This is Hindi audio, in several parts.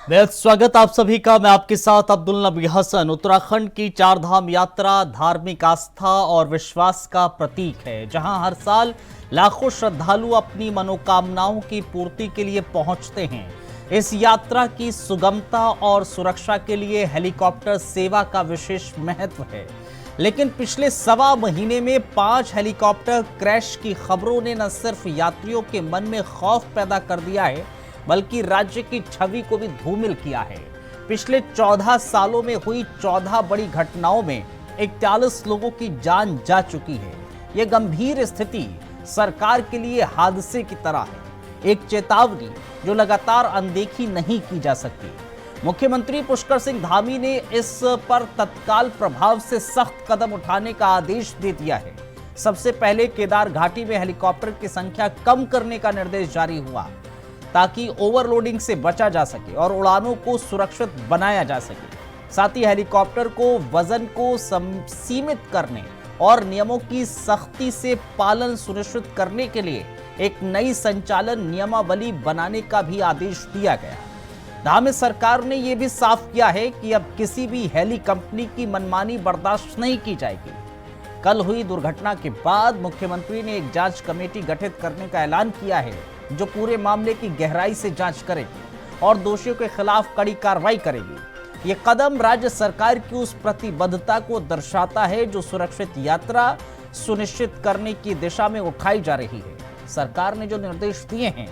बेहद स्वागत आप सभी का। मैं आपके साथ अब्दुल नबी हसन। उत्तराखंड की चार धाम यात्रा धार्मिक आस्था और विश्वास का प्रतीक है, जहां हर साल लाखों श्रद्धालु अपनी मनोकामनाओं की पूर्ति के लिए पहुंचते हैं। इस यात्रा की सुगमता और सुरक्षा के लिए हेलीकॉप्टर सेवा का विशेष महत्व है। लेकिन पिछले सवा महीने में 5 हेलीकॉप्टर क्रैश की खबरों ने न सिर्फ यात्रियों के मन में खौफ पैदा कर दिया है, बल्कि राज्य की छवि को भी धूमिल किया है। पिछले 14 सालों में हुई 14 बड़ी घटनाओं में 41 लोगों की जान जा चुकी है। यह गंभीर स्थिति सरकार के लिए हादसे की तरह है, एक चेतावनी जो लगातार अनदेखी नहीं की जा सकती। मुख्यमंत्री पुष्कर सिंह धामी ने इस पर तत्काल प्रभाव से सख्त कदम उठाने का आदेश दे दिया है। सबसे पहले केदार घाटी में हेलीकॉप्टर की संख्या कम करने का निर्देश जारी हुआ, ताकि ओवरलोडिंग से बचा जा सके और उड़ानों को सुरक्षित बनाया जा सके। साथ ही हेलीकॉप्टर को वजन को सीमित करने और नियमों की सख्ती से पालन सुनिश्चित करने के लिए एक नई संचालन नियमावली बनाने का भी आदेश दिया गया। धामी सरकार ने यह भी साफ किया है कि अब किसी भी हेली कंपनी की मनमानी बर्दाश्त नहीं की जाएगी। कल हुई दुर्घटना के बाद मुख्यमंत्री ने एक जांच कमेटी गठित करने का ऐलान किया है, जो पूरे मामले की गहराई से जांच करेगी और दोषियों के खिलाफ कड़ी कार्रवाई करेगी। यह कदम राज्य सरकार की उस प्रतिबद्धता को दर्शाता है जो सुरक्षित यात्रा सुनिश्चित करने की दिशा में उठाई जा रही है। सरकार ने जो निर्देश दिए हैं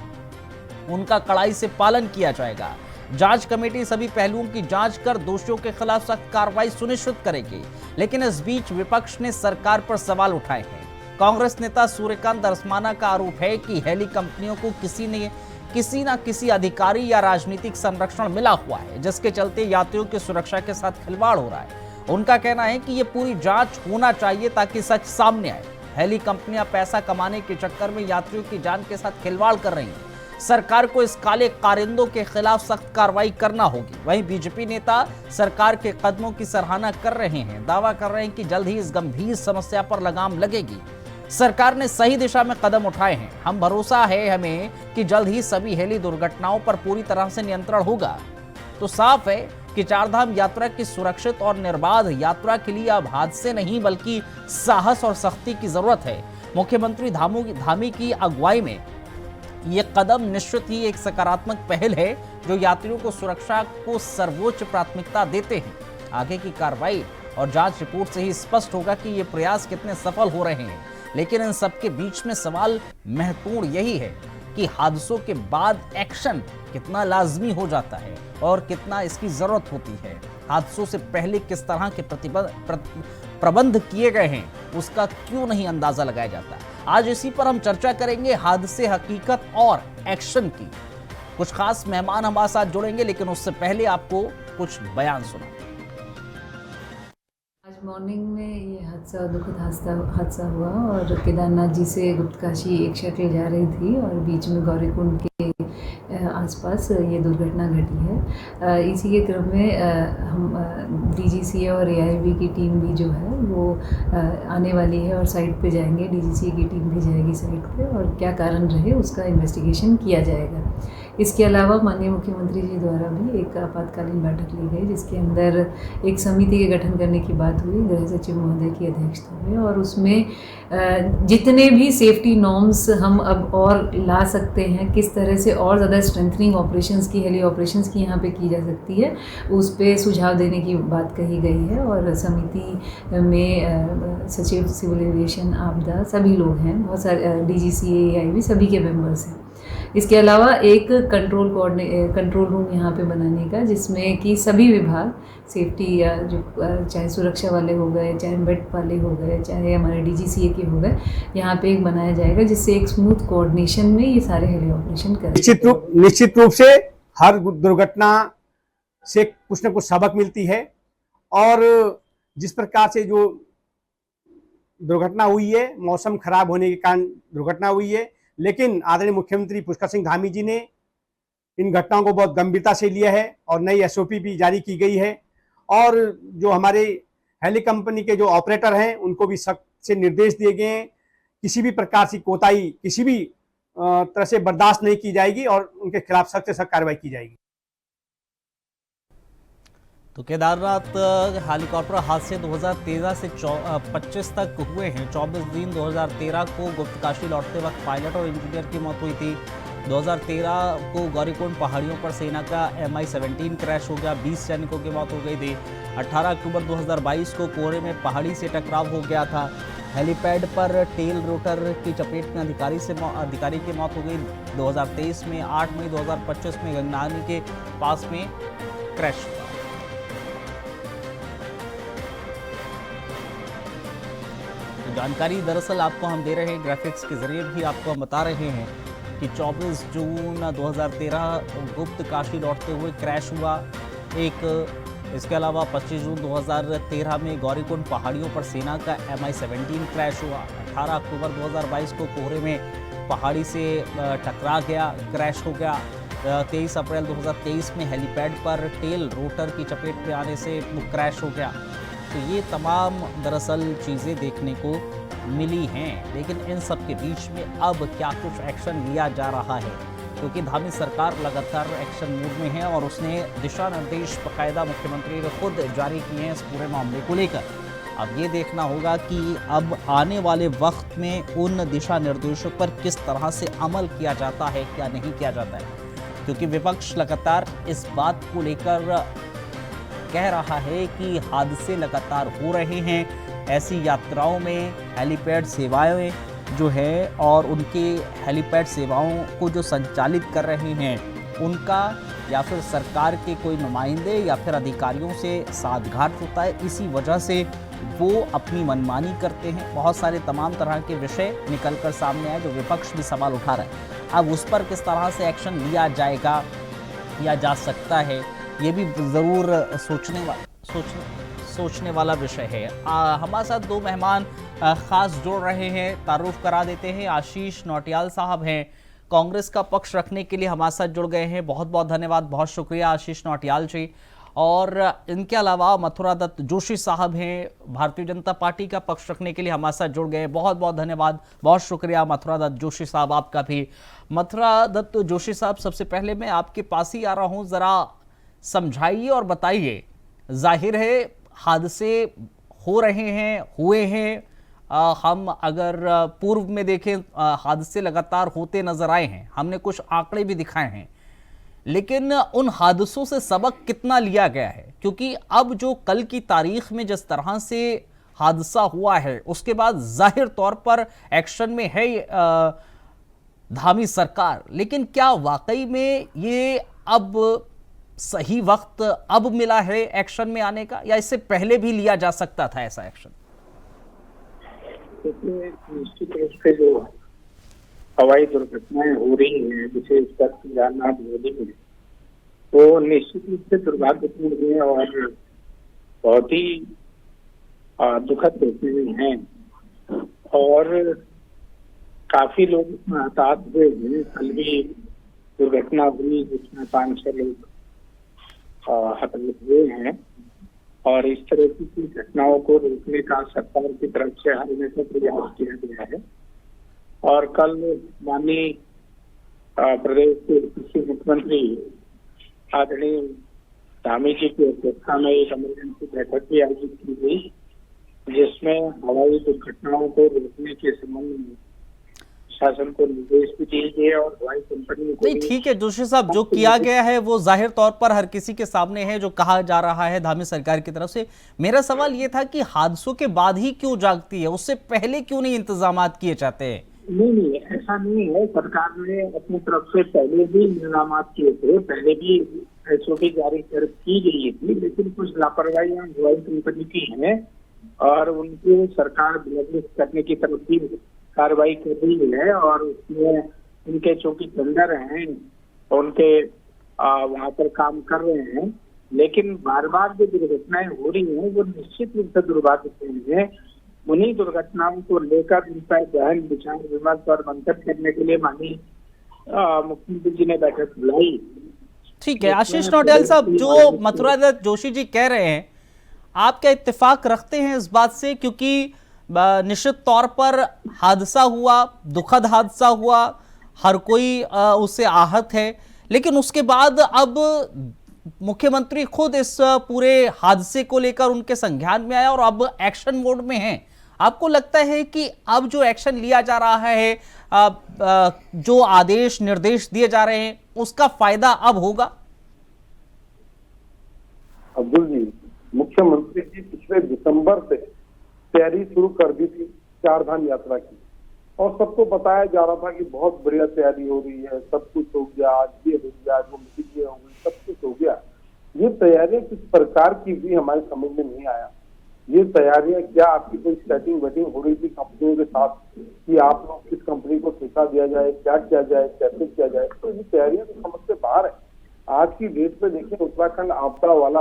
उनका कड़ाई से पालन किया जाएगा। जांच कमेटी सभी पहलुओं की जांच कर दोषियों के खिलाफ सख्त कार्रवाई सुनिश्चित करेगी। लेकिन इस बीच विपक्ष ने सरकार पर सवाल उठाए हैं। कांग्रेस नेता सूर्यकांत धरसमाना का आरोप है कि हेली कंपनियों को किसी न किसी अधिकारी या राजनीतिक संरक्षण मिला हुआ है, जिसके चलते यात्रियों की सुरक्षा के साथ खिलवाड़ हो रहा है। उनका कहना है कि यह पूरी जांच होना चाहिए ताकि सच सामने आए। हेली कंपनियां पैसा कमाने के चक्कर में यात्रियों की जान के साथ खिलवाड़ कर रही हैं। सरकार को इस काले कारिंदों के खिलाफ सख्त कार्रवाई करना होगी। वहीं बीजेपी नेता सरकार के कदमों की सराहना कर रहे हैं, दावा कर रहे हैं कि जल्द ही इस गंभीर समस्या पर लगाम लगेगी। सरकार ने सही दिशा में कदम उठाए हैं। हम भरोसा है हमें कि जल्द ही सभी हेली दुर्घटनाओं पर पूरी तरह से नियंत्रण होगा। तो साफ है कि चारधाम यात्रा की सुरक्षित और निर्बाध यात्रा के लिए अब हादसे नहीं बल्कि साहस और सख्ती की जरूरत है। मुख्यमंत्री धामी की अगुवाई में यह कदम निश्चित ही एक सकारात्मक पहल है, जो यात्रियों को सुरक्षा को सर्वोच्च प्राथमिकता देते हैं। आगे की कार्रवाई और जांच रिपोर्ट से ही स्पष्ट होगा कि ये प्रयास कितने सफल हो रहे हैं। लेकिन इन सबके बीच में सवाल महत्वपूर्ण यही है कि हादसों के बाद एक्शन कितना लाजमी हो जाता है और कितना इसकी जरूरत होती है। हादसों से पहले किस तरह के प्रबंध किए गए हैं, उसका क्यों नहीं अंदाजा लगाया जाता। आज इसी पर हम चर्चा करेंगे, हादसे, हकीकत और एक्शन की। कुछ खास मेहमान हमारे साथ जुड़ेंगे, लेकिन उससे पहले आपको कुछ बयान सुना। आज मॉर्निंग में ये दुखद हादसा हुआ और केदारनाथ जी से गुप्तकाशी एक शक्ल जा रही थी और बीच में गौरीकुंड के आसपास ये दुर्घटना घटी है। इसी के क्रम में हम डीजीसीए और एआईबी की टीम भी जो है वो आने वाली है और साइट पे जाएंगे। डीजीसीए की टीम भी जाएगी साइट पे और क्या कारण रहे उसका इन्वेस्टिगेशन किया जाएगा। इसके अलावा माननीय मुख्यमंत्री जी द्वारा भी एक आपातकालीन बैठक ली गई, जिसके अंदर एक समिति के गठन करने की बात हुई गृह सचिव महोदय की अध्यक्षता में, और उसमें जितने भी सेफ्टी नॉर्म्स हम अब और ला सकते हैं, किस तरह से और ज़्यादा स्ट्रेंथनिंग ऑपरेशंस की, हेली ऑपरेशंस की यहाँ पे की जा सकती है, उस पर सुझाव देने की बात कही गई है। और समिति में सचिव सिविल एविएशन, आपदा, सभी लोग हैं, बहुत सारे डीजीसीए, एआईबी सभी के मेंबर्स हैं। इसके अलावा एक कंट्रोल रूम यहाँ पे बनाने का, जिसमें कि सभी विभाग सेफ्टी या जो चाहे सुरक्षा वाले हो गए, चाहे मेट वाले हो गए, चाहे हमारे डीजीसीए के हो गए, यहाँ पे एक बनाया जाएगा, जिससे एक स्मूथ कोऑर्डिनेशन में ये सारे हेली ऑपरेशन करें। निश्चित रूप से हर दुर्घटना से कुछ न कुछ सबक मिलती है और जिस प्रकार से जो दुर्घटना हुई है, मौसम खराब होने के कारण दुर्घटना हुई है, लेकिन आदरणीय मुख्यमंत्री पुष्कर सिंह धामी जी ने इन घटनाओं को बहुत गंभीरता से लिया है और नई एसओपी भी जारी की गई है। और जो हमारे हेली कंपनी के जो ऑपरेटर हैं उनको भी सख्त से निर्देश दिए गए हैं, किसी भी प्रकार की कोताही किसी भी तरह से बर्दाश्त नहीं की जाएगी और उनके खिलाफ सख्त से सख्त कार्रवाई की जाएगी। तो केदारनाथ हेलीकॉप्टर हादसे 2013 से 25 तक हुए हैं। 24 दिन 2013 को गुप्तकाशी लौटते वक्त पायलट और इंजीनियर की मौत हुई थी। 2013 को गौरीकुंड पहाड़ियों पर सेना का MI-17 क्रैश हो गया, 20 सैनिकों की मौत हो गई थी। 18 अक्टूबर 2022 को कोहरे में पहाड़ी से टकराव हो गया था। हेलीपैड पर टेल रोटर की चपेट में अधिकारी की मौत हो गई। 2023 में 8 मई 2025 में गंगनानी के पास में क्रैश हुआ। तो जानकारी दरअसल आपको हम दे रहे हैं, ग्राफिक्स के जरिए भी आपको हम बता रहे हैं कि 24 जून 2013 गुप्त काशी लौटते हुए क्रैश हुआ एक। इसके अलावा 25 जून 2013 में गौरीकुंड पहाड़ियों पर सेना का MI-17 क्रैश हुआ। 18 अक्टूबर 2022 को कोहरे में पहाड़ी से टकरा गया, क्रैश हो गया। 23 अप्रैल 2023 में हेलीपैड पर टेल रोटर की चपेट में आने से क्रैश हो गया। तो ये तमाम दरअसल चीज़ें देखने को मिली हैं, लेकिन इन सब के बीच में अब क्या कुछ एक्शन लिया जा रहा है, क्योंकि धामी सरकार लगातार एक्शन मूड में है और उसने दिशा निर्देश बाकायदा मुख्यमंत्री ने खुद जारी किए हैं इस पूरे मामले को लेकर। अब ये देखना होगा कि अब आने वाले वक्त में उन दिशा निर्देशों पर किस तरह से अमल किया जाता है, क्या नहीं किया जाता है, क्योंकि विपक्ष लगातार इस बात को लेकर कह रहा है कि हादसे लगातार हो रहे हैं। ऐसी यात्राओं में हेलीपैड सेवाएं जो है और उनके हेलीपैड सेवाओं को जो संचालित कर रहे हैं उनका या फिर सरकार के कोई नुमाइंदे या फिर अधिकारियों से साठगांठ होता है। इसी वजह से वो अपनी मनमानी करते हैं। बहुत सारे तमाम तरह के विषय निकल कर सामने आए जो विपक्ष भी सवाल उठा रहा है। अब उस पर किस तरह से एक्शन लिया जाएगा या जा सकता है, ये भी ज़रूर सोचने वाला विषय है। हमारे साथ दो मेहमान खास जोड़ रहे हैं, तारुफ करा देते हैं। आशीष नौटियाल साहब हैं, कांग्रेस का पक्ष रखने के लिए हमारे साथ जुड़ गए हैं। बहुत बहुत धन्यवाद, बहुत शुक्रिया आशीष नौटियाल जी। और इनके अलावा मथुरा दत्त जोशी साहब हैं, भारतीय जनता पार्टी का पक्ष रखने के लिए हमारे साथ जुड़ गए। बहुत बहुत धन्यवाद, बहुत शुक्रिया मथुरा दत्त जोशी साहब आपका भी। मथुरा दत्त जोशी साहब, सबसे पहले मैं आपके पास ही आ रहा हूँ, ज़रा समझाइए और बताइए। जाहिर है हादसे हो रहे हैं, हुए हैं। हम अगर पूर्व में देखें हादसे लगातार होते नजर आए हैं, हमने कुछ आंकड़े भी दिखाए हैं, लेकिन उन हादसों से सबक कितना लिया गया है? क्योंकि अब जो कल की तारीख में जिस तरह से हादसा हुआ है उसके बाद जाहिर तौर पर एक्शन में है धामी सरकार, लेकिन क्या वाकई में ये अब सही वक्त अब मिला है एक्शन में आने का, या इससे पहले भी लिया जा सकता था ऐसा एक्शन? निश्चित रूप से जो हवाई दुर्घटनाएं हो रही हैं, विशेष कर केदारनाथ वैली में, तो निश्चित रूप से दुर्भाग्यपूर्ण है और बहुत ही दुखद घटनाएं हैं और काफी लोग इसमें हताहत हुए हैं। कल भी दुर्घटना हुई जिसमें 5-6 लोग हताहत हुए हैं और इस तरह की घटनाओं को रोकने का सरकार की तरफ से हर हमेशा प्रयास किया गया है। और कल माननीय प्रदेश के कृषि मुख्यमंत्री आदरणीय धामी जी की अध्यक्षता में एक इमरजेंसी बैठक भी आयोजित की गई, जिसमें हवाई दुर्घटनाओं को रोकने के संबंध में शासन को निर्देश भी दिए गए और हवाई कंपनी को। नहीं, ठीक है जोशी साहब, जो किया गया है वो जाहिर तौर पर हर किसी के सामने है, जो कहा जा रहा है धामी सरकार की तरफ से। मेरा सवाल ये था कि हादसों के बाद ही क्यों जागती है, उससे पहले क्यों नहीं इंतजामात किए जाते हैं? नहीं, ऐसा नहीं है। सरकार ने अपनी तरफ से पहले भी इंतजाम किए थे, पहले भी SOP जारी की गई थी, लेकिन कुछ लापरवाहियां हवाई कंपनी की हैं और उनको सरकार ब्लैकलिस्ट करने की तरफ भी कार्रवाई कर रही है। और उसमें उनके चूंकि टेंडर हैं, उनके वहाँ पर काम कर रहे हैं, लेकिन बार बार जो दुर्घटनाएं हो रही हैं वो निश्चित रूप से दुर्भाग्यपूर्ण है। उन्हीं दुर्घटनाओं को लेकर उन पर गहन विचार विमर्श और मंथन करने के लिए माननीय मुख्यमंत्री जी ने बैठक बुलाई। ठीक है आशीष नौटियाल साहब, जो मथुरा दत्त जोशी जी कह रहे हैं, आप क्या इत्तेफाक रखते हैं इस बात से? क्योंकि निश्चित तौर पर हादसा हुआ, दुखद हादसा हुआ, हर कोई उससे आहत है, लेकिन उसके बाद अब मुख्यमंत्री खुद इस पूरे हादसे को लेकर उनके संज्ञान में आया और अब एक्शन मोड में हैं। आपको लगता है कि अब जो एक्शन लिया जा रहा है, जो आदेश निर्देश दिए जा रहे हैं, उसका फायदा अब होगा? अब्दुल जी, मुख्यमंत्री जी पिछले दिसंबर से तैयारी शुरू कर दी थी चार धाम यात्रा की, और सबको बताया जा रहा था कि बहुत बढ़िया तैयारी हो रही है, सब कुछ हो गया, आज ये हो गया, आज वो मीटिंग हो गई, सब कुछ हो गया। ये तैयारियां किस प्रकार की भी हमारे समझ में नहीं आया। ये तैयारियां क्या आपकी कोई सेटिंग वेटिंग हो रही थी कंपनियों के साथ कि आप लोग किस कंपनी को ठेका दिया जाए, क्या किया जाए, कैसे किया जाए? तो ये तैयारियां तो समझ से बाहर है। आज की डेट में देखिए, उत्तराखंड आपदा वाला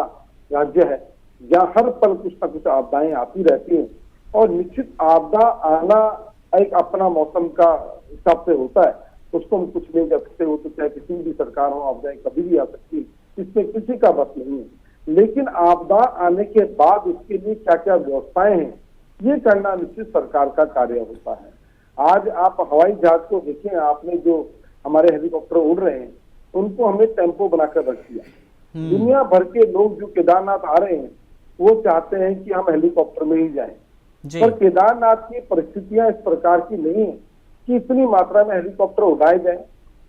राज्य है जहाँ हर पल कुछ ना कुछ आपदाएं आती रहती हैं, और निश्चित आपदा आना एक अपना मौसम का हिसाब से होता है, उसको हम कुछ नहीं कर सकते। वो तो चाहे किसी भी सरकार हो, आपदाएं कभी भी आ सकती है, इसमें किसी का बस नहीं है। लेकिन आपदा आने के बाद उसके लिए क्या क्या व्यवस्थाएं हैं, ये करना निश्चित सरकार का कार्य होता है। आज आप हवाई जहाज को देखें, आपने जो हमारे हेलीकॉप्टर उड़ रहे हैं उनको हमने टेम्पो बनाकर रख दिया। दुनिया भर के लोग जो केदारनाथ आ रहे हैं वो चाहते हैं कि हम हेलीकॉप्टर में ही जाएं, पर केदारनाथ की परिस्थितियां इस प्रकार की नहीं है कि इतनी मात्रा में हेलीकॉप्टर उड़ाए जाए।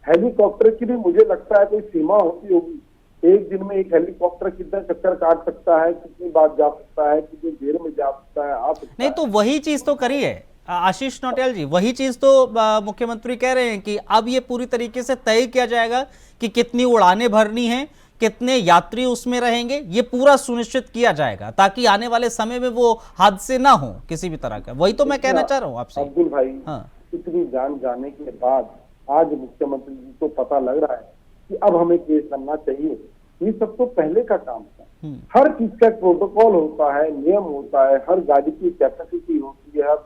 हेलीकॉप्टर की भी मुझे लगता है कोई सीमा होती होगी। एक दिन में एक हेलीकॉप्टर कितना चक्कर काट सकता है, कितनी बार जा सकता है, कितनी देर में जा सकता है, आ सकता नहीं, तो वही चीज तो करी है आशीष नौटियाल जी, वही चीज तो मुख्यमंत्री कह रहे हैं कि अब ये पूरी तरीके से तय किया जाएगा कि कितनी उड़ानें भरनी है, कितने यात्री उसमें रहेंगे, ये पूरा सुनिश्चित किया जाएगा ताकि आने वाले समय में वो हादसे ना हो किसी भी तरह का। वही तो मैं कहना चाह रहा हूँ आपसे अब्दुल भाई। हाँ, इतनी जान जाने के बाद आज मुख्यमंत्री जी को पता लग रहा है कि अब हमें केस करना चाहिए। ये सब तो पहले का काम था। हर चीज का प्रोटोकॉल होता है, नियम होता है, हर गाड़ी की कैपेसिटी होती है,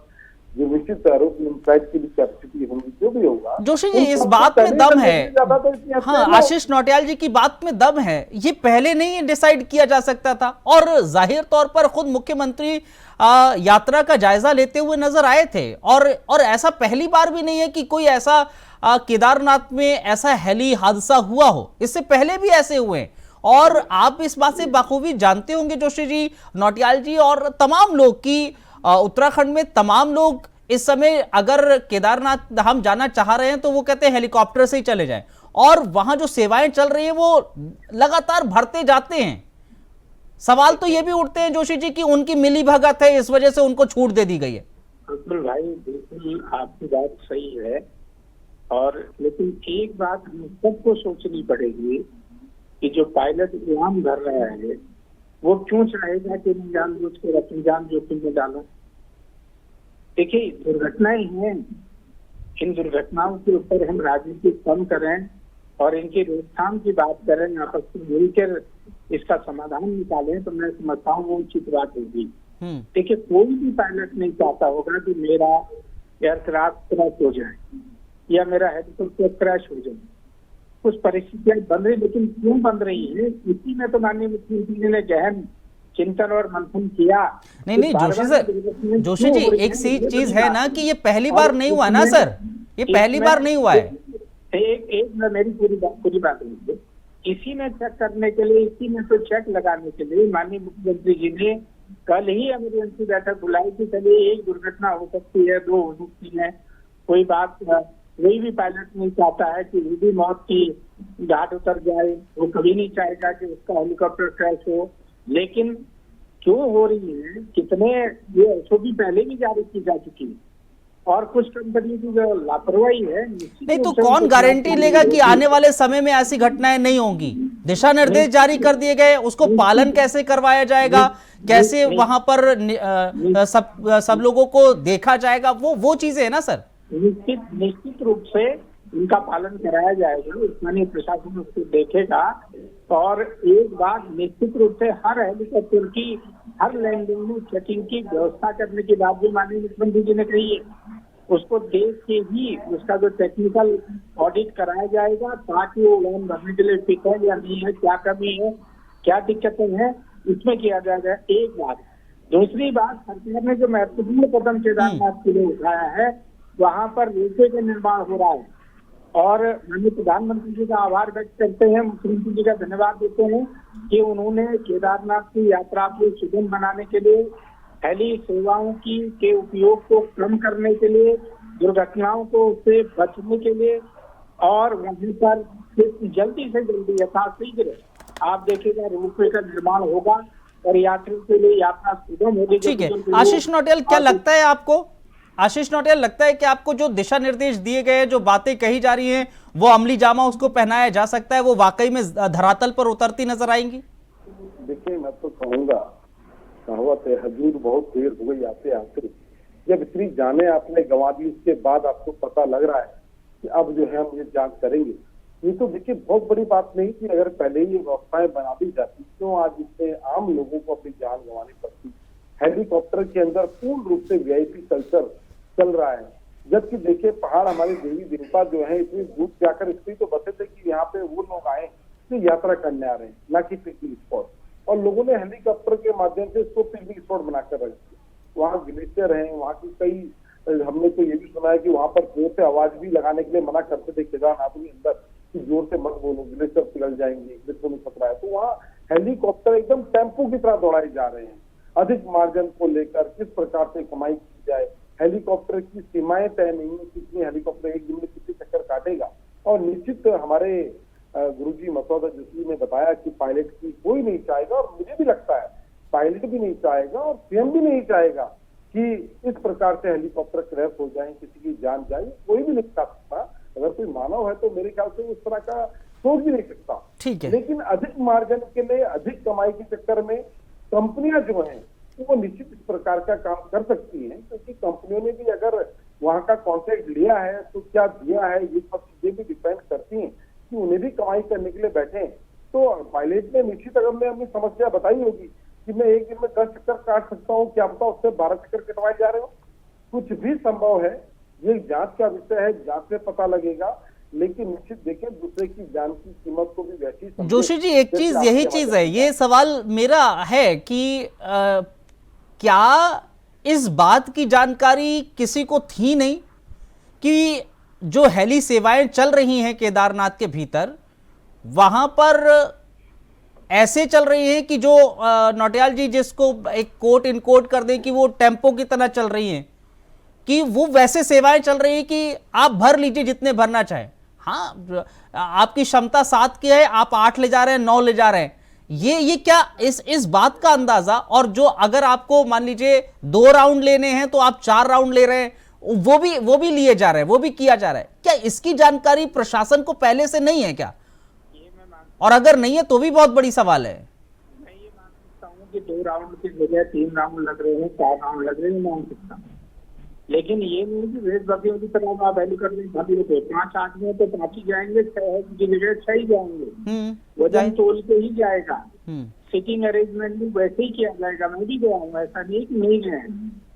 जो निश्चित की भी कैपेसिटी होगी, जो भी होगा। जोशी जी, इस बात में दम है। हाँ, आशीष नौटियाल जी की बात में दम है। ये पहले नहीं डिसाइड किया जा सकता था, और जाहिर तौर पर खुद मुख्यमंत्री यात्रा का जायजा लेते हुए नजर आए थे, और ऐसा पहली बार भी नहीं है कि कोई ऐसा केदारनाथ में ऐसा हेली हादसा हुआ हो। इससे पहले भी ऐसे हुए, और आप इस बात से बखूबी जानते होंगे जोशी जी, नौटियाल जी और तमाम लोग की उत्तराखंड में तमाम लोग इस समय अगर केदारनाथ धाम जाना चाह रहे हैं तो वो कहते हैं हेलीकॉप्टर से ही चले जाएं, और वहां जो सेवाएं चल रही हैं वो लगातार भरते जाते हैं। सवाल तो ये भी उठते हैं जोशी जी कि उनकी मिली भगत है, इस वजह से उनको छूट दे दी गई है। बिल्कुल भाई, बिल्कुल आपकी बात सही है, और लेकिन एक बात हम सबको सोचनी पड़ेगी कि जो पायलट उड़ान भर रहा है वो क्यों चाहेगा कि जानबूझ के अपनी जान जोखिम में डालो। देखिए, दुर्घटनाएं हैं, इन दुर्घटनाओं के ऊपर हम राजनीति कम करें और इनकी रोकथाम की बात करें, आपस में मिलकर इसका समाधान निकालें, तो मैं समझता हूँ वो उचित बात होगी। देखिए, कोई भी पायलट नहीं चाहता होगा कि मेरा एयरक्राफ्ट क्रैश हो जाए या मेरा हेलीकॉप्टर क्रैश हो जाए। कुछ परिस्थितियां बन रही, लेकिन क्यों बन रही है, इसी में तो माननीय मुख्यमंत्री ने गहन चिंतन और मंथन किया। नहीं जोशी जी, एक चीज है ना कि ये पहली बार नहीं हुआ ना सर, ये पहली बार नहीं हुआ है। एक मेरी पूरी बात है। इसी में चेक करने के लिए, इसी में तो चेक लगाने के लिए माननीय मुख्यमंत्री जी ने कल ही इमरजेंसी बैठक बुलाई कि चलिए एक दुर्घटना हो सकती है, दो हो सकती है, कोई बात, कोई भी पायलट नहीं चाहता है कि वो भी मौत की घाट उतर जाए, वो कभी नहीं चाहेगा कि उसका हेलीकॉप्टर क्रैश हो। लेकिन क्यों हो रही है, कितने ये एसओपी पहले भी जारी की जा चुकी है, और कुछ कंपनी की जो लापरवाही है। नहीं तो कौन गारंटी लेगा कि आने वाले समय में ऐसी घटनाएं नहीं होंगी? दिशा निर्देश जारी कर दिए गए, उसको पालन कैसे करवाया जाएगा, कैसे वहां पर सब लोगों को देखा जाएगा, वो चीजें है ना सर। निश्चित रूप से इनका पालन कराया जाएगा, स्थानीय प्रशासन उसको देखेगा, और एक बात निश्चित रूप से हर हेलीकॉप्टर की हर लैंडिंग में चेकिंग की व्यवस्था करने की बात भी माननीय मुख्यमंत्री जी ने कही है। उसको देख के ही उसका जो टेक्निकल ऑडिट कराया जाएगा ताकि वो उड़ान भरने के लिए फिट है या नहीं है, क्या कमी है, क्या दिक्कतें हैं, इसमें किया जाएगा। एक बात। दूसरी बात, सरकार ने जो महत्वपूर्ण कदम केदारनाथ के लिए उठाया है, वहां पर रोपवे का निर्माण हो रहा है, और माननीय प्रधानमंत्री जी का आभार व्यक्त करते हैं, मुख्यमंत्री जी का धन्यवाद देते हैं कि उन्होंने केदारनाथ की यात्रा को सुगम बनाने के लिए, हेली सेवाओं के उपयोग को कम करने के लिए, दुर्घटनाओं को से बचने के लिए और वहीं पर जल्दी से जल्दी यथाशीघ्र आप देखिएगा रोपवे का निर्माण होगा और यात्रियों के लिए यात्रा सुगम होगी। ठीक है आशीष नौटियाल, क्या लगता है आपको, आशीष नौटियाल, लगता है कि आपको जो दिशा निर्देश दिए गए, जो बातें कही जा रही हैं, वो अमली जामा उसको पहनाया जा सकता है, वो वाकई में धरातल पर उतरती नजर आएंगी? देखिए, मैं तो कहूंगा, कहावत है हजूर बहुत देर हो गई आते आते। जब इतनी जाने आपने गंवा दी, उसके बाद आपको पता लग रहा है कि अब जो है हम ये जांच करेंगे। ये तो देखिए बहुत बड़ी बात नहीं थी, अगर पहले ही ये व्यवस्थाएं बना दी जाती तो आज इससे आम लोगों को अपनी जान गंवानी पड़ती। हेलीकॉप्टर के अंदर पूर्ण रूप से वीआईपी कल्चर चल रहा है, जबकि देखिए पहाड़ हमारे देवी देवता जो है इतनी दूर जाकर इसलिए तो बसे थे कि यहाँ पे वो लोग आए जो यात्रा करने आ रहे हैं, ना कि पिकनिक स्पॉट। और लोगों ने हेलीकॉप्टर के माध्यम से इसको पिकनिक स्पॉट बनाकर रख दिया। वहाँ ग्लेशियर है, वहाँ की कई, हमने तो ये भी सुना है कि वहाँ पर जोर से आवाज भी लगाने के लिए मना करते थे केदारनाथ के अंदर कि जोर से मत बोलो, ग्लेशियर पिघल जाएंगे, ग्लेशियर में खतरा है। तो वहाँ हेलीकॉप्टर एकदम टेम्पो की तरह दौड़ाए जा रहे हैं। अधिक मार्जिन को लेकर किस प्रकार से कमाई की जाए, हेलीकॉप्टर की सीमाएं तय नहीं है, कितने हेलीकॉप्टर एक दिन में कितने चक्कर काटेगा। और निश्चित हमारे गुरुजी मसौदा जोशी ने बताया कि पायलट की कोई नहीं चाहेगा, और मुझे भी लगता है पायलट भी नहीं चाहेगा और सीएम भी नहीं चाहेगा कि इस प्रकार से हेलीकॉप्टर क्रैश हो जाए, किसी की जान जाए, कोई भी नहीं चाह सकता। अगर कोई मानव है तो मेरे ख्याल से उस तरह का सोच भी नहीं सकता। ठीक है, लेकिन अधिक मार्जिन के लिए, अधिक कमाई के चक्कर में कंपनियां जो हैं वो निश्चित इस प्रकार का काम कर सकती हैं, क्योंकि कंपनियों ने भी अगर वहां का कॉन्ट्रैक्ट लिया है तो क्या दिया है, ये सब चीजें भी डिपेंड करती हैं कि उन्हें भी कमाई करने के लिए बैठे। तो पायलट ने निश्चित, अगर मैं अपनी समस्या बताई होगी कि मैं एक दिन में 10 चक्कर काट सकता हूँ, क्या पता उससे 12 चक्कर कटवाए जा रहे हो, कुछ भी संभव है। ये जांच का विषय है, जांच से पता लगेगा। लेकिन निश्चित देखें, दूसरे की जान की कीमत को भी वैसी समझें। जोशी जी, एक चीज, यही चीज है, ये सवाल मेरा है कि क्या इस बात की जानकारी किसी को थी नहीं कि जो हेली सेवाएं चल रही हैं केदारनाथ के भीतर, वहां पर ऐसे चल रही हैं कि जो नौटियाल जी जिसको एक कोट इन कोट कर दें कि वो टेम्पो की तरह चल रही हैं, कि वो वैसे सेवाएं चल रही है कि आप भर लीजिए जितने भरना चाहे। हाँ, आपकी क्षमता 7 की है, आप 8 ले जा रहे हैं, 9 ले जा रहे हैं। ये क्या इस बात का अंदाजा, और जो अगर आपको मान लीजिए 2 राउंड लेने हैं तो आप 4 राउंड ले रहे हैं, वो भी लिए जा रहे हैं, वो भी किया जा रहा है। क्या इसकी जानकारी प्रशासन को पहले से नहीं है क्या? और अगर नहीं है तो भी बहुत बड़ी सवाल है। मैं ये मान सकता हूँ कि 2 राउंड की जगह 3 राउंड लग रहे हैं, 4 राउंड लग रहे हैं, मान सकता हूँ। लेकिन ये नहीं कि देशभक्तियों की तरह आप वैल्यू कर दें, 5 आदमी तो 5 ही जाएंगे, 6 की जगह 6 ही जाएंगे, वजन तोल के ही जाएगा, सिटिंग अरेंजमेंट भी वैसे ही किया जाएगा। मैं भी गया हूँ, ऐसा नहीं कि नहीं गए।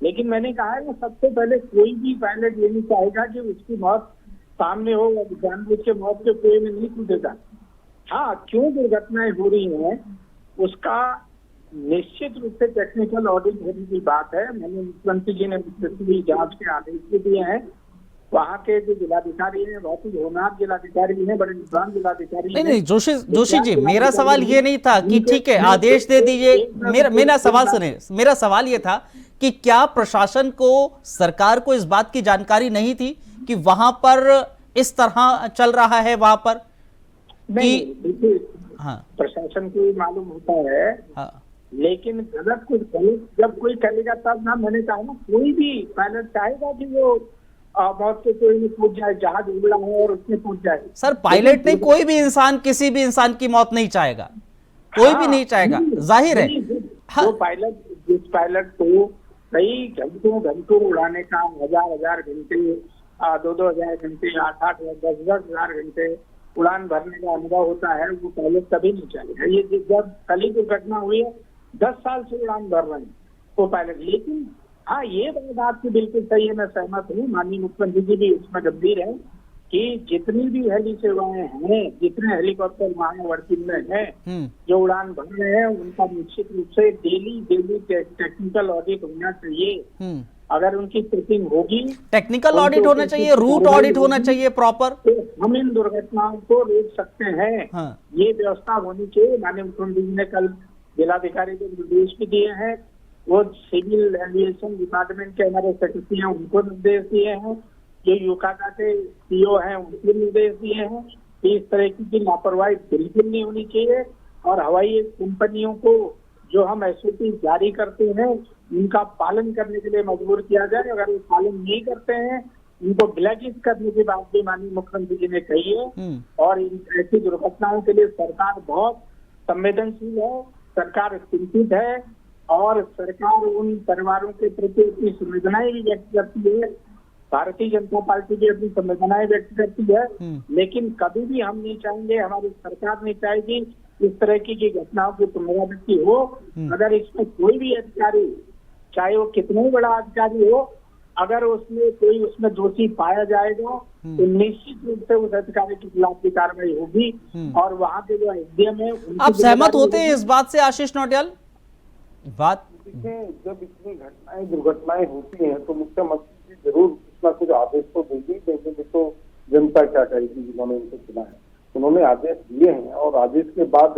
लेकिन मैंने कहा है कि सबसे पहले कोई भी पायलट ये नहीं चाहेगा कि उसकी मौत सामने हो, जानबूझ के मौत के कुएं में नहीं कूदेगा। हाँ, क्यों दुर्घटनाएं हो रही हैं उसका निश्चित रूप से टेक्निकल ऑडिट होने की बात है। मैंने मुख्यमंत्री जी ने जांच के आदेश भी दिए हैं। वहाँ के जो जिलाधिकारी हैं, बहुत ही होनहार जिलाधिकारी हैं, बड़े विद्वान जिलाधिकारी। नहीं, जोशी जी, मेरा सवाल ये नहीं था कि ठीक है आदेश दे दीजिए। मेरा सवाल सुने, मेरा सवाल ये था कि क्या प्रशासन को, सरकार को इस बात की जानकारी नहीं थी कि वहां पर इस तरह चल रहा है वहां पर? देखिए, हाँ, प्रशासन को मालूम होता है, हाँ, लेकिन गलत जब कोई करेगा तब ना। मैंने कहा ना, कोई भी पायलट चाहेगा कि वो मौत के कोई में कूद जाए, जहाज उड़ा हो और उसमें कूद जाए। सर, पायलट नहीं, कोई भी इंसान, किसी भी इंसान की मौत नहीं चाहेगा, कोई भी नहीं चाहेगा, जाहिर है। जो पायलट, जिस पायलट को कई घंटों उड़ाने का, हजार घंटे, 2 हजार घंटे, 8 10 हजार घंटे उड़ान भरने का अनुभव होता है, वो पायलट कभी नहीं चाहेगा। ये जब कल ही दुर्घटना हुई है, 10 साल से उड़ान भर रहे हैं वो पायलट। लेकिन हाँ, ये बात आपकी बिल्कुल सही है, मैं सहमत हूँ। माननीय मुख्यमंत्री जी भी इसमें गंभीर है कि जितनी भी हेली सेवाएं हैं, जितने हेलीकॉप्टर वहाँ वर्किंग में हैं, जो उड़ान भर रहे हैं, उनका निश्चित रूप से डेली टेक्निकल ऑडिट होना चाहिए। अगर उनकी चेकिंग होगी, टेक्निकल ऑडिट होना चाहिए, रूट ऑडिट होना चाहिए प्रॉपर। तो हम इन दुर्घटनाओं को रोक सकते हैं। हाँ। ये व्यवस्था होनी चाहिए। माननीय मुख्यमंत्री जी ने कल जिलाधिकारी को निर्देश भी दिए हैं, वो सिविल एविएशन डिपार्टमेंट के हमारे सेक्रेटरी हैं उनको निर्देश दिए हैं, जो यूकाटा के सीओ हैं उनको निर्देश दिए हैं कि इस तरह की लापरवाही बिल्कुल नहीं होनी चाहिए और हवाई कंपनियों को जो हम एसओपी जारी करते हैं उनका पालन करने के लिए मजबूर किया जाए। अगर वो पालन नहीं करते हैं उनको ब्लैकलिस्ट करने की बात भी माननीय मुख्यमंत्री जी ने कही है। और इन ऐसी दुर्घटनाओं के लिए सरकार बहुत संवेदनशील है, सरकार चिंतित है और सरकार उन परिवारों के प्रति अपनी संवेदनाएं भी व्यक्त करती है। भारतीय जनता पार्टी भी अपनी संवेदनाएं व्यक्त करती है, लेकिन कभी भी हम नहीं चाहेंगे, हमारी सरकार नहीं चाहेगी इस तरह की घटनाओं की पुनरावृत्ति हो। अगर इसमें कोई भी अधिकारी, चाहे वो कितना ही बड़ा अधिकारी हो, अगर उसमें दोषी पाया जाएगा तो निश्चित रूप से उस अधिकारी के खिलाफ भी कार्रवाई होगी। और वहाँ के जो एसडीएम है, आप सहमत होते हैं इस बात से आशीष नौटियाल? बात देखिए, जब इतनी घटनाएं दुर्घटनाएं होती हैं तो मुख्यमंत्री जी जरूर कुछ ना कुछ आदेश तो देंगे, तो जनता क्या कहेगी जिन्होंने इनको चुना है। उन्होंने आदेश दिए हैं और आदेश के बाद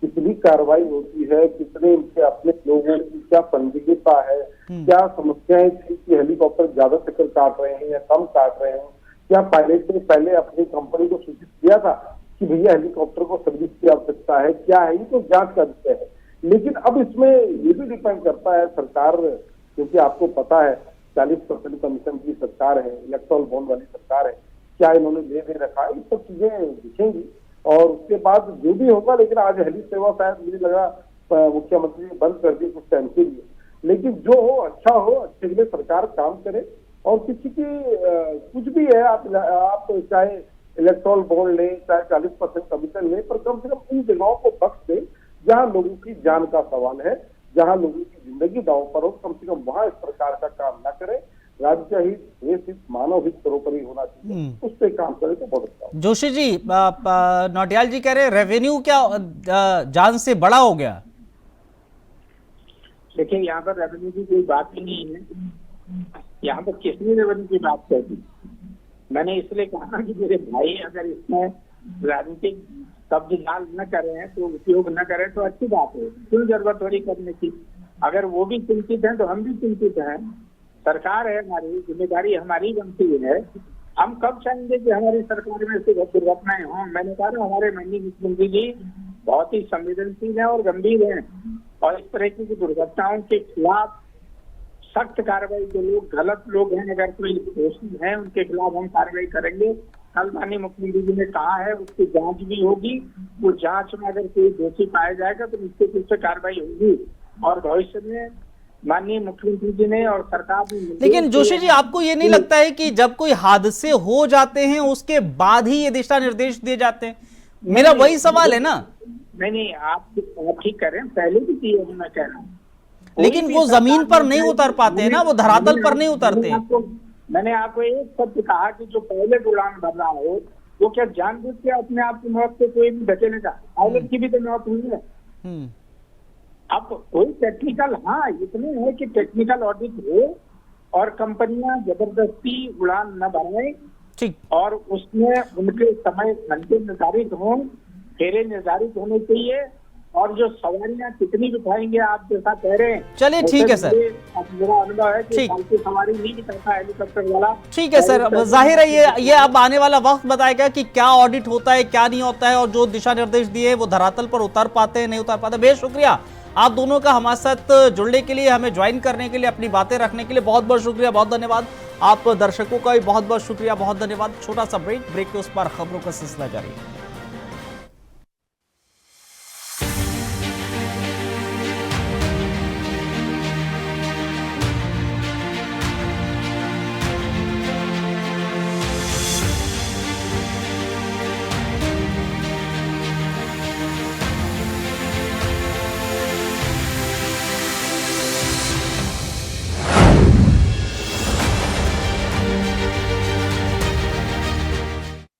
कितनी कार्रवाई होती है, कितने इनके अपने लोगों की क्या संदिग्धता है, क्या समस्याएं थी कि हेलीकॉप्टर ज्यादा चक्कर काट रहे हैं या कम काट रहे हैं, क्या पायलट ने पहले अपनी कंपनी को सूचित किया था कि भैया हेलीकॉप्टर को सर्विस की आवश्यकता है, क्या है, ये तो जांच का विषय है। लेकिन अब इसमें ये भी डिपेंड करता है सरकार, क्योंकि आपको पता है 40% कमीशन की सरकार है, इलेक्ट्रल बॉन्ड वाली सरकार है, क्या इन्होंने दे रखा है, ये सब चीजें दिखेंगी और उसके बाद जो भी होगा। लेकिन आज हेली सेवा शायद मुझे लगा मुख्यमंत्री ने बंद कर दी कुछ टाइम के लिए, लेकिन जो हो अच्छा हो, अच्छे के लिए सरकार काम करे। और किसी की कुछ भी है, आप चाहे इलेक्ट्रल बॉन्ड लें, चाहे 40% कमीशन लें, पर कम से कम उन जगहों को बख्श दें जहाँ लोगों की जान का सवाल है, जहाँ लोगों की जिंदगी दांव पर हो, कम से कम वहाँ इस प्रकार का काम न करें। राज्य हित, देश हित, मानव हित सर्वोपरि होना चाहिए, उस पर काम करे तो बहुत अच्छा हो। जोशी जी, नौटियाल जी कह रहे रेवेन्यू क्या जान से बड़ा हो गया? देखिए, यहाँ पर रेवेन्यू की कोई बात ही नहीं है। यहाँ पर किसने रेवेन्यू की बात कर दी? मैंने इसलिए कहा कि मेरे भाई अगर इसमें राजनीतिक शब्द जाल न करें तो उपयोग न करें तो अच्छी बात है, क्यों जरूरत हो रही करने की। अगर वो भी चिंतित हैं तो हम भी चिंतित हैं। सरकार है, हमारी जिम्मेदारी हमारी बनती है। हम कब चाहेंगे कि हमारी सरकार में ऐसी दुर्घटनाएं हों? मैंने कहा ना, हमारे माननीय मुख्यमंत्री जी बहुत ही संवेदनशील हैं और गंभीर हैं और इस तरह की दुर्घटनाओं के खिलाफ सख्त कार्रवाई, जो लोग गलत लोग हैं, अगर कोई दोषी है उनके खिलाफ हम कार्रवाई करेंगे। कल माननीय मुख्यमंत्री जी ने कहा है उसकी जांच भी होगी, वो जांच में अगर कोई दोषी पाया जाएगा तो निश्चित रूप से कार्रवाई होगी। और भविष्य में माननीय मुख्यमंत्री जी ने और सरकार ने, लेकिन जोशी जी, आपको ये नहीं लगता है कि जब कोई हादसे हो जाते हैं उसके बाद ही ये दिशा निर्देश दिए जाते हैं? मेरा वही सवाल है ना। नहीं, आप ठीक कह रहे हैं, पहले भी दिए, मैं कह रहा हूँ, लेकिन वो जमीन पर नहीं उतर पाते हैं ना, वो धरातल पर नहीं उतरते। मैंने आपको एक शब्द कहा कि जो पहले उड़ान भर रहा हो वो क्या जानबूझ के अपने आप की मौत से कोई भी धकेले का? पायलट की भी तो मौत हुई है। अब कोई टेक्निकल, हाँ इतने है कि टेक्निकल ऑडिट हो और कंपनियां जबरदस्ती उड़ान न भरें, ठीक, और उसमें उनके समय घंटे निर्धारित हों, फेरे निर्धारित होने चाहिए, और जो सवारियां कितनी बिठाएंगे आप जैसा कह रहे हैं। चलिए ठीक है सर, मेरा अनुभव है कि फालतू सवारी नहीं बिठाता हेलीकॉप्टर वाला। ठीक है सर, जाहिर है ये अब आने वाला वक्त बताएगा कि क्या ऑडिट होता है, क्या नहीं होता है, और जो दिशा निर्देश दिए वो धरातल पर उतर पाते हैं, नहीं उतर पाते। बेहद शुक्रिया आप दोनों का हमारे साथ जुड़ने के लिए, हमें ज्वाइन करने के लिए, अपनी बातें रखने के लिए बहुत बहुत शुक्रिया, बहुत धन्यवाद। आप दर्शकों का भी बहुत बहुत शुक्रिया, बहुत धन्यवाद। छोटा सा ब्रेक के उस पर खबरों का सिलसिला जारी है।